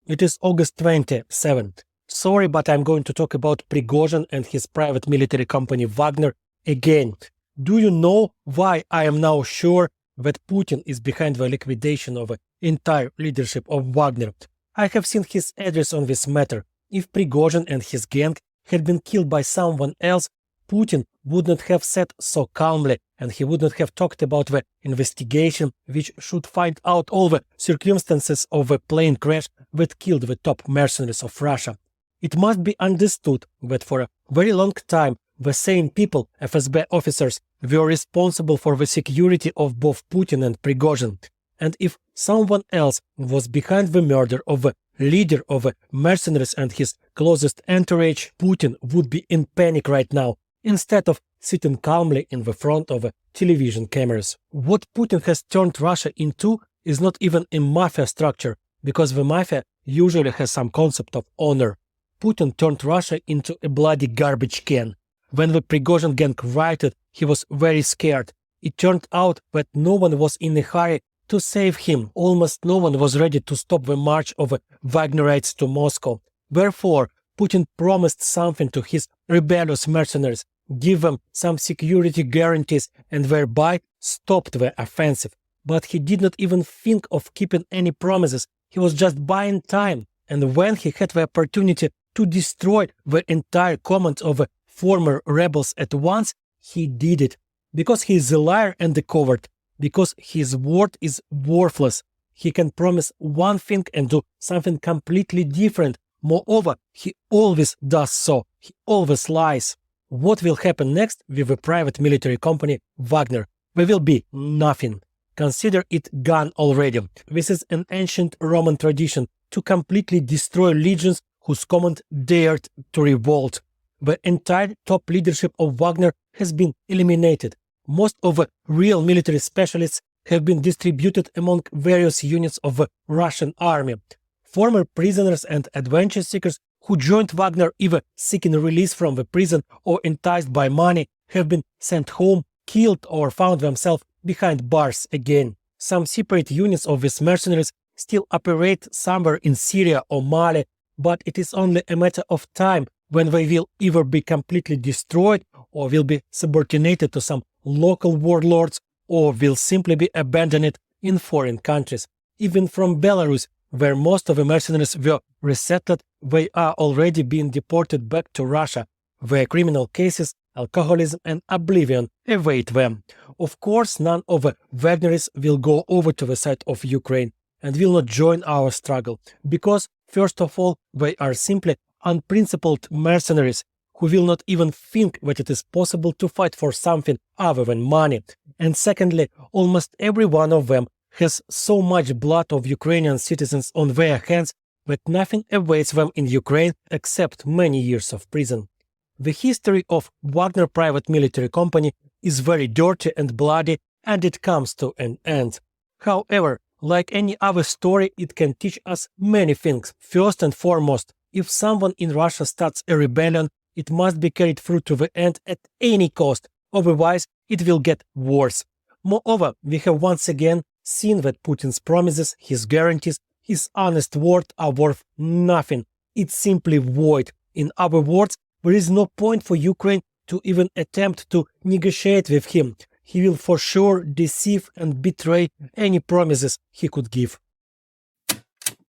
It is August 27th. Sorry, but I'm going to talk about Prigozhin and his private military company Wagner again. Do you know why I am now sure that Putin is behind the liquidation of the entire leadership of Wagner? I have seen his address on this matter. If Prigozhin and his gang had been killed by someone else, Putin would not have sat so calmly, and he would not have talked about the investigation which should find out all the circumstances of the plane crash that killed the top mercenaries of Russia. It must be understood that for a very long time the same people, FSB officers, were responsible for the security of both Putin and Prigozhin. And if someone else was behind the murder of the leader of the mercenaries and his closest entourage, Putin would be in panic right now, instead of sitting calmly in the front of the television cameras. What Putin has turned Russia into is not even a mafia structure, because the mafia usually has some concept of honor. Putin turned Russia into a bloody garbage can. When the Prigozhin gang rioted, he was very scared. It turned out that no one was in a hurry to save him. Almost no one was ready to stop the march of the Wagnerites to Moscow. Therefore, Putin promised something to his rebellious mercenaries, give them some security guarantees, and thereby stopped the offensive. But he did not even think of keeping any promises. He was just buying time. And when he had the opportunity to destroy the entire command of the former rebels at once, he did it. Because he is a liar and a coward. Because his word is worthless. He can promise one thing and do something completely different. Moreover, he always does so. He always lies. What will happen next with the private military company Wagner? There will be nothing. Consider it gone already. This is an ancient Roman tradition to completely destroy legions whose command dared to revolt. The entire top leadership of Wagner has been eliminated. Most of the real military specialists have been distributed among various units of the Russian army. Former prisoners and adventure seekers who joined Wagner either seeking release from the prison or enticed by money have been sent home, killed, or found themselves behind bars again. Some separate units of these mercenaries still operate somewhere in Syria or Mali, but it is only a matter of time when they will either be completely destroyed or will be subordinated to some local warlords or will simply be abandoned in foreign countries. Even from Belarus, where most of the mercenaries were resettled, they are already being deported back to Russia. Their criminal cases, alcoholism and oblivion await them. Of course, none of the Wagnerists will go over to the side of Ukraine and will not join our struggle, because, first of all, they are simply unprincipled mercenaries who will not even think that it is possible to fight for something other than money. And secondly, almost every one of them has so much blood of Ukrainian citizens on their hands that nothing awaits them in Ukraine except many years of prison. The history of Wagner private military company is very dirty and bloody, and it comes to an end. However, like any other story, it can teach us many things. First and foremost, if someone in Russia starts a rebellion, it must be carried through to the end at any cost, otherwise it will get worse. Moreover, we have once again seen that Putin's promises, his guarantees, his honest word are worth nothing. It's simply void. In other words, there is no point for Ukraine to even attempt to negotiate with him. He will for sure deceive and betray any promises he could give.